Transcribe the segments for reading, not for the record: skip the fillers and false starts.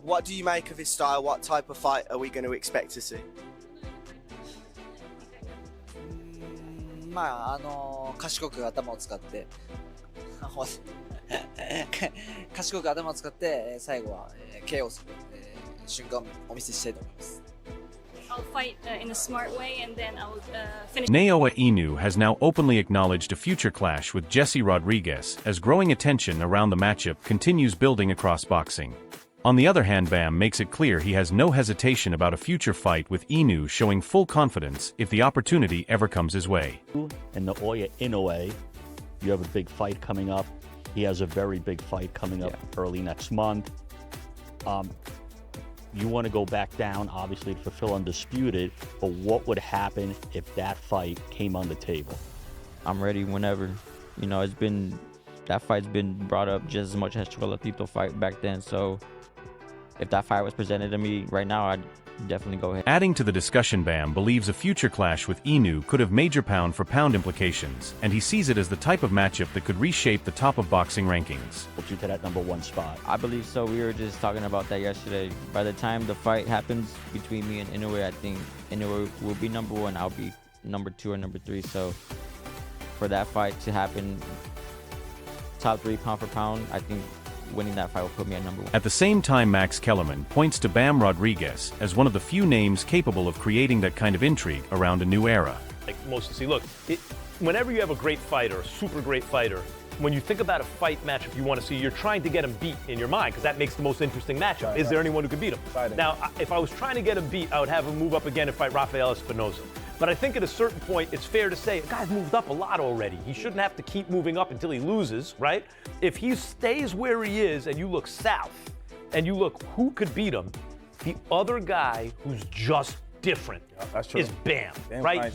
What do you make of his style? What type of fight are we going to expect to see? まあ賢く頭を使って賢く頭を使って最後は KO する瞬間をお見せしたいと思います。 I'll fight in a smart way and then I'll finish. Naoya Inoue has now openly acknowledged a future clash with Jesse Rodriguez as growing attention around the matchup continues building across boxing. On the other hand, Bam makes it clear he has no hesitation about a future fight with Inoue, showing full confidence if the opportunity ever comes his way. And Naoya Inoue, you have a big fight coming up. He has a very big fight coming up early next month. You want to go back down, obviously, to fulfill Undisputed, but what would happen if that fight came on the table? I'm ready whenever. You know, that fight's been brought up just as much as Chocolatito fight back then, so if that fight was presented to me right now, I'd definitely go ahead. Adding to the discussion, Bam believes a future clash with Inoue could have major pound-for-pound implications, and he sees it as the type of matchup that could reshape the top of boxing rankings. Put you to that #1 spot. I believe so. We were just talking about that yesterday. By the time the fight happens between me and Inoue, I think Inoue will be #1. I'll be #2 or #3. So for that fight to happen, top 3 pound for pound, I think winning that fight will put me at #1. At the same time, Max Kellerman points to Bam Rodriguez as one of the few names capable of creating that kind of intrigue around a new era. Like most see, look, whenever you have a great fighter, a super great fighter, when you think about a fight matchup you want to see, you're trying to get him beat in your mind because that makes the most interesting matchup. Is there anyone who can beat him? Now, if I was trying to get him beat, I would have him move up again and fight Rafael Espinoza. But I think at a certain point, it's fair to say, a guy's moved up a lot already. He shouldn't have to keep moving up until he loses, right? If he stays where he is and you look south and you look who could beat him, the other guy who's just different is Bam, right?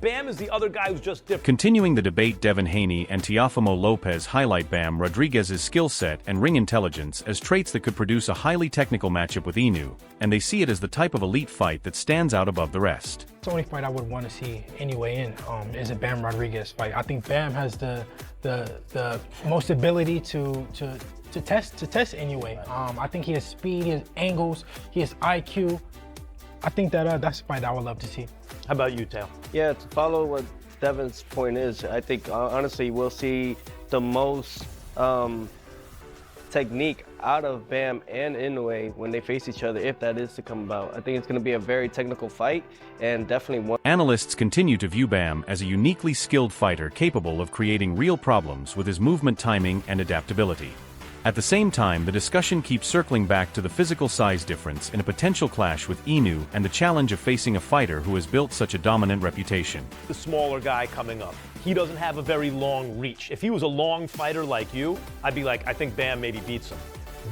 Bam is the other guy who's just different. Continuing the debate, Devin Haney and Teofimo Lopez highlight Bam Rodriguez's skill set and ring intelligence as traits that could produce a highly technical matchup with Inoue, and they see it as the type of elite fight that stands out above the rest. The only fight I would want to see anyway is a Bam Rodriguez fight. I think Bam has the most ability to test Inoue. I think he has speed, he has angles, he has IQ. I think that's a fight I would love to see. How about you, Tao? Yeah, to follow what Devin's point is, I think honestly we'll see the most technique out of Bam and Inoue when they face each other, if that is to come about. I think it's going to be a very technical fight and definitely one. Analysts continue to view Bam as a uniquely skilled fighter capable of creating real problems with his movement timing and adaptability. At the same time, the discussion keeps circling back to the physical size difference in a potential clash with Inoue and the challenge of facing a fighter who has built such a dominant reputation. The smaller guy coming up, he doesn't have a very long reach. If he was a long fighter like you, I'd be like, I think Bam maybe beats him.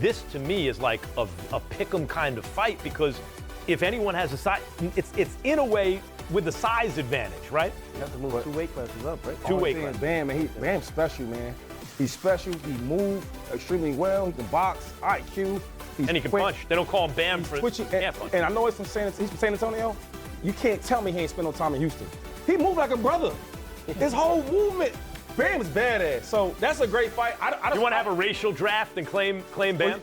This to me is like a pick'em kind of fight because if anyone has a size, it's in a way with the size advantage, right? You have to move 2 weight classes up, right? Two weight classes. Bam, man, Bam's special, man. He's special, he moves extremely well, he can box, IQ. And he can punch. They don't call him Bam for twitching. Punch. And I know he's from San Antonio. You can't tell me he ain't spent no time in Houston. He moved like a brother. His whole movement. Bam is badass. So that's a great fight. You want to have a racial draft and claim Bam?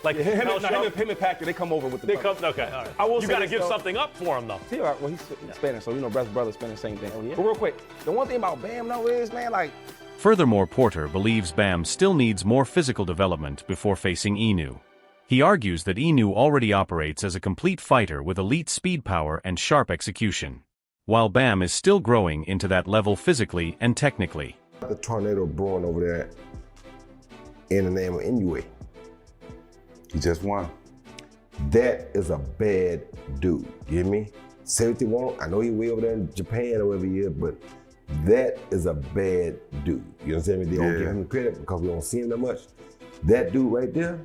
Like him and Pacquiao, they come over with the. Okay, all right. You got to give something up for him though. Well, he's Spanish, so you know, brother Spanish, same thing. But real quick, the one thing about Bam though is, man, like. Furthermore, Porter believes Bam still needs more physical development before facing Inoue. He argues that Inoue already operates as a complete fighter with elite speed power and sharp execution, while Bam is still growing into that level physically and technically. The tornado brewing over there in the name of Inoue. He just won. That is a bad dude, you hear me? Say what you want, I know he way over there in Japan or wherever he is, but that is a bad dude. You understand me? They don't give him credit because we don't see him that much. That dude right there.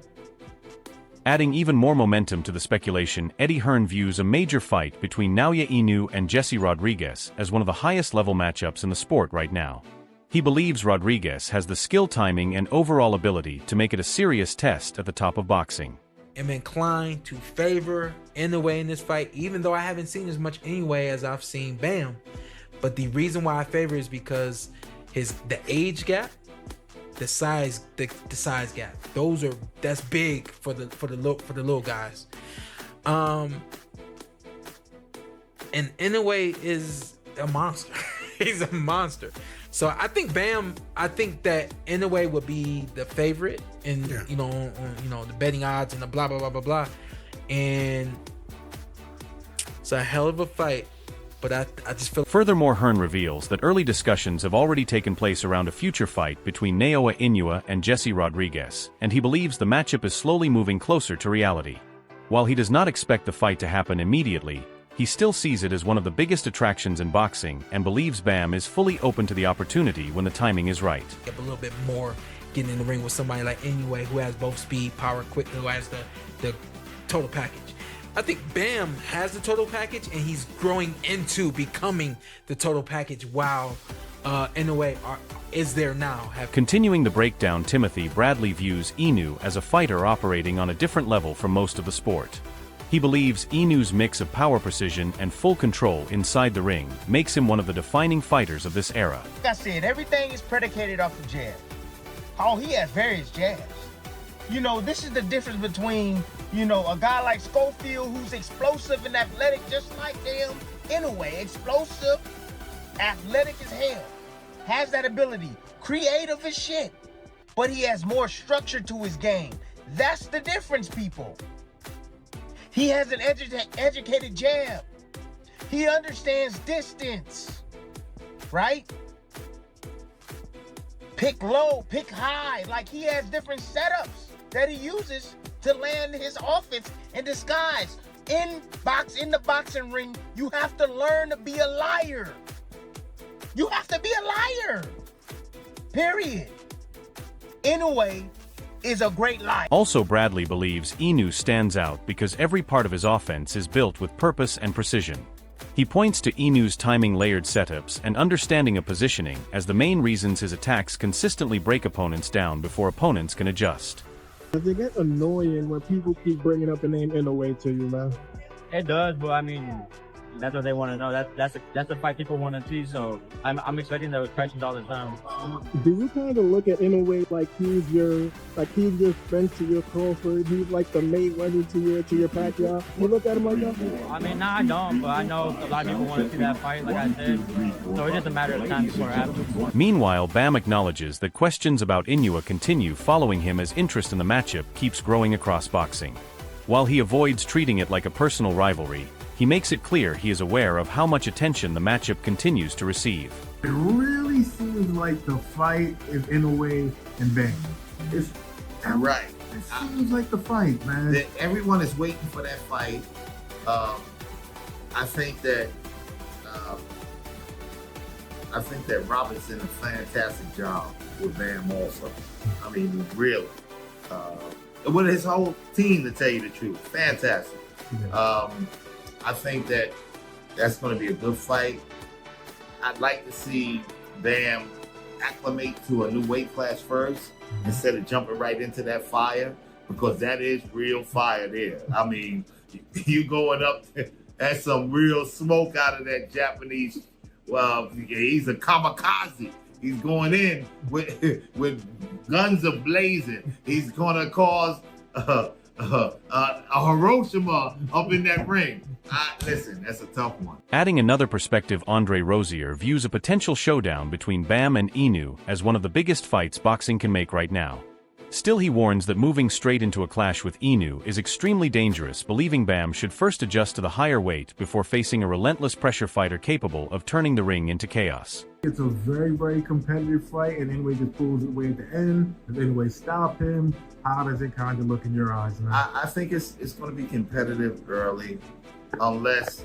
Adding even more momentum to the speculation, Eddie Hearn views a major fight between Naoya Inoue and Jesse Rodriguez as one of the highest level matchups in the sport right now. He believes Rodriguez has the skill, timing, and overall ability to make it a serious test at the top of boxing. I'm inclined to favor Inoue in this fight, even though I haven't seen as much Inoue as I've seen Bam. But the reason why I favor is because the age gap the size gap. That's big for the little guys. And Inoue is a monster. He's a monster. So I think that Inoue would be the favorite in the betting odds and the blah blah blah blah blah. And it's a hell of a fight. But I just feel... Furthermore, Hearn reveals that early discussions have already taken place around a future fight between Naoya Inoue and Jesse Rodriguez, and he believes the matchup is slowly moving closer to reality. While he does not expect the fight to happen immediately, he still sees it as one of the biggest attractions in boxing and believes Bam is fully open to the opportunity when the timing is right. Get a little bit more getting in the ring with somebody like Inoue, who has both speed, power, quick, who has the total package. I think Bam has the total package, and he's growing into becoming the total package while Inoue is there now. Continuing the breakdown, Timothy Bradley views Inoue as a fighter operating on a different level from most of the sport. He believes Inoue's mix of power, precision, and full control inside the ring makes him one of the defining fighters of this era. Like I said, everything is predicated off the jab. Oh, he has various jabs. You know, this is the difference between, a guy like Schofield, who's explosive and athletic, just like damn Inoue. Explosive, athletic as hell. Has that ability. Creative as shit. But he has more structure to his game. That's the difference, people. He has an educated jab. He understands distance. Right? Pick low, pick high. Like, he has different setups that he uses to land his offense in disguise. In the boxing ring, you have to learn to be a liar. You have to be a liar. Period. Inoue is a great liar. Also, Bradley believes Inoue stands out because every part of his offense is built with purpose and precision. He points to Inoue's timing, layered setups, and understanding of positioning as the main reasons his attacks consistently break opponents down before opponents can adjust. Does it get annoying when people keep bringing up the name Inoue to you, man? It does, but I mean, that's what they want to know. That's the fight people want to see. So I'm expecting those questions all the time. Do you kind of look at Inoue like he's your Spence to your Crawford? He's like the Mayweather to your Pacquiao. You look at him like that? I mean, nah, I don't, but I know a lot of people want to see that fight, like I said. So it's just a matter of time before it happens. Meanwhile, Bam acknowledges that questions about Inoue continue following him as interest in the matchup keeps growing across boxing. While he avoids treating it like a personal rivalry, he makes it clear he is aware of how much attention the matchup continues to receive. It really seems like the fight is Inoue and Bam. It's right. It seems like the fight, man. Everyone is waiting for that fight. I think that Robert's did a fantastic job with Bam also. I mean, really. With his whole team, to tell you the truth. Fantastic. Yeah. I think that's going to be a good fight. I'd like to see Bam acclimate to a new weight class first instead of jumping right into that fire, because that is real fire there. I mean, you going up, that's some real smoke out of that Japanese. Well, he's a kamikaze. He's going in with guns a-blazing. He's going to cause a Hiroshima up in that ring. Listen, that's a tough one. Adding another perspective, Andre Rozier views a potential showdown between Bam and Inoue as one of the biggest fights boxing can make right now. Still, he warns that moving straight into a clash with Inoue is extremely dangerous, believing Bam should first adjust to the higher weight before facing a relentless pressure fighter capable of turning the ring into chaos. It's a very, very competitive fight, and Inoue just pulls it away at the end. If Inoue stop him, how does it kind of look in your eyes, man? I think it's going to be competitive early, unless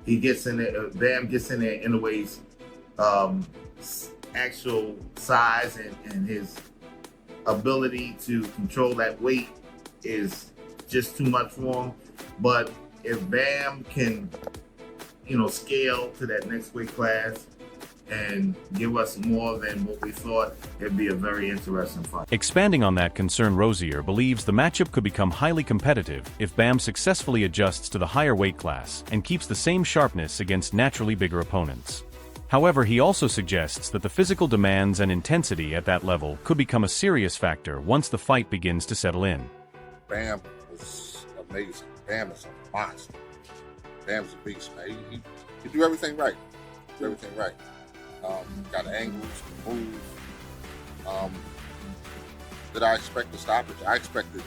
he gets in there, Bam gets in there Inoue's actual size and his ability to control that weight is just too much for him. But if Bam can, scale to that next weight class and give us more than what we thought, it'd be a very interesting fight. Expanding on that concern, Rozier believes the matchup could become highly competitive if Bam successfully adjusts to the higher weight class and keeps the same sharpness against naturally bigger opponents. However, he also suggests that the physical demands and intensity at that level could become a serious factor once the fight begins to settle in. Bam was amazing. Bam is a monster. Bam's a beast, man. He do everything right. Do everything right. Got angles, move. Did I expect the stoppage? I expected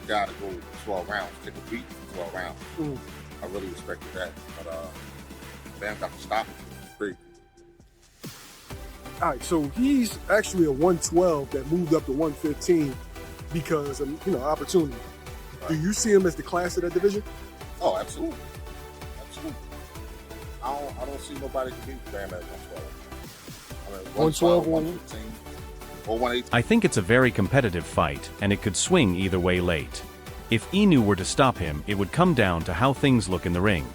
the guy to go 12 rounds, take a beat for 12 rounds. I really respected that. But Bam got the stoppage. Great. All right, so he's actually a 112 that moved up to 115 because of, opportunity. Right. Do you see him as the class of that division? Oh, absolutely. Absolutely. I don't see nobody can beat Bam at 112. I mean, 112, 115, or 118. I think it's a very competitive fight, and it could swing either way late. If Inoue were to stop him, it would come down to how things look in the ring.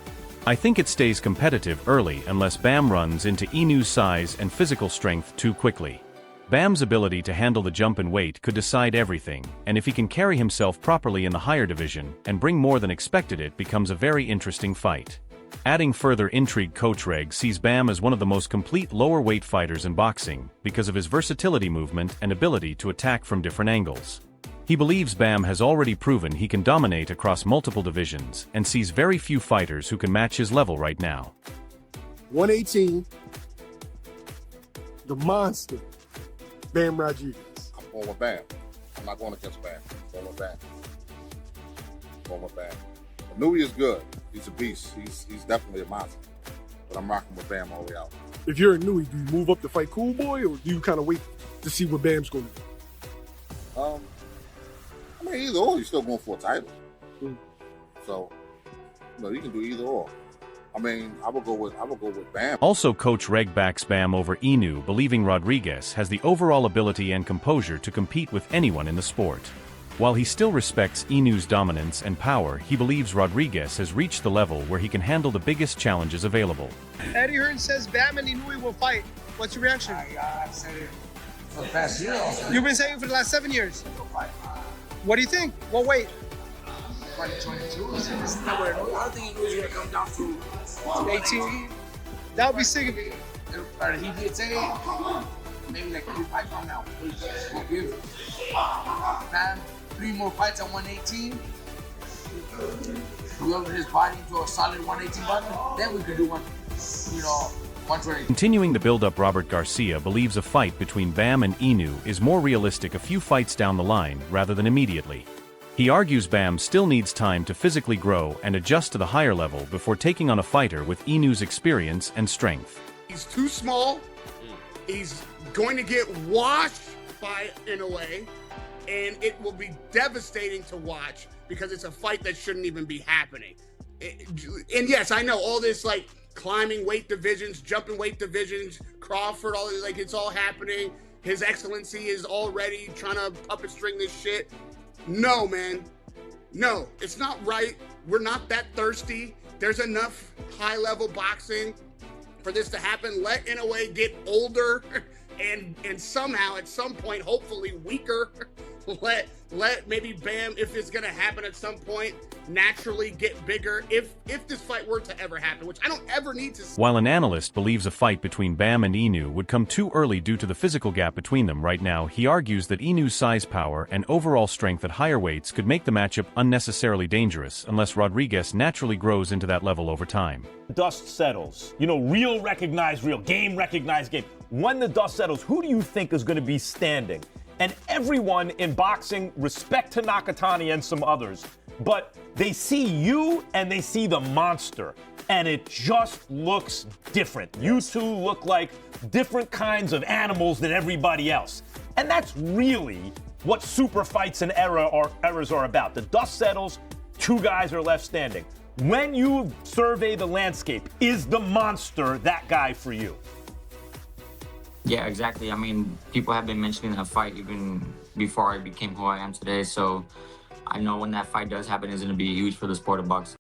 I think it stays competitive early unless Bam runs into Inoue's size and physical strength too quickly. Bam's ability to handle the jump and weight could decide everything, and if he can carry himself properly in the higher division and bring more than expected, it becomes a very interesting fight. Adding further intrigue, Coach Reg sees Bam as one of the most complete lower weight fighters in boxing because of his versatility, movement, and ability to attack from different angles. He believes Bam has already proven he can dominate across multiple divisions and sees very few fighters who can match his level right now. 118, the monster, Bam Rodriguez. I'm going with Bam. I'm not going against Bam. I'm going with Bam. I'm going with Bam. Inoue is good. He's a beast. He's definitely a monster. But I'm rocking with Bam all the way out. If you're Inoue, do you move up to fight Cool Boy, or do you kind of wait to see what Bam's going to do? I mean, either or, you're still going for a title. So, you can do either or. I mean, I will go with Bam. Also, Coach Reg backs Bam over Inoue, believing Rodriguez has the overall ability and composure to compete with anyone in the sport. While he still respects Inoue's dominance and power, he believes Rodriguez has reached the level where he can handle the biggest challenges available. Eddie Hearn says Bam and Inoue will fight. What's your reaction? I've said it for the past year also. You've been saying it for the last 7 years. What do you think? Well, wait. 2022. It's not where I don't think Inoue's gonna come down to 18. That would be sick of it. Or he did say maybe like 3 fights from now. We'll give Bam 3 more fights at 118. Build his body into a solid 118 body. Then we could do 120. Continuing the build-up, Robert Garcia believes a fight between Bam and Inoue is more realistic a few fights down the line rather than immediately. He argues Bam still needs time to physically grow and adjust to the higher level before taking on a fighter with Inoue's experience and strength. He's too small. He's going to get washed by Inoue, and it will be devastating to watch because it's a fight that shouldn't even be happening. And yes, I know all this climbing weight divisions, jumping weight divisions, Crawford, all it's all happening. His Excellency is already trying to puppet string this shit. No, man. No, it's not right. We're not that thirsty. There's enough high-level boxing for this to happen. Let Inoue get older and somehow at some point, hopefully weaker. Let maybe Bam, if it's gonna happen at some point, naturally get bigger. If this fight were to ever happen, which I don't ever need to see. While an analyst believes a fight between Bam and Inoue would come too early due to the physical gap between them right now, he argues that Inoue's size, power, and overall strength at higher weights could make the matchup unnecessarily dangerous unless Rodriguez naturally grows into that level over time. Dust settles. Real recognized real, game recognized game. When the dust settles, who do you think is going to be standing? And everyone in boxing, respect to Nakatani and some others, but they see you and they see the monster, and it just looks different. You two look like different kinds of animals than everybody else. And that's really what super fights and eras are about. The dust settles, 2 guys are left standing. When you survey the landscape, is the monster that guy for you? Yeah, exactly. I mean, people have been mentioning that fight even before I became who I am today. So I know when that fight does happen, it's going to be huge for the sport of boxing.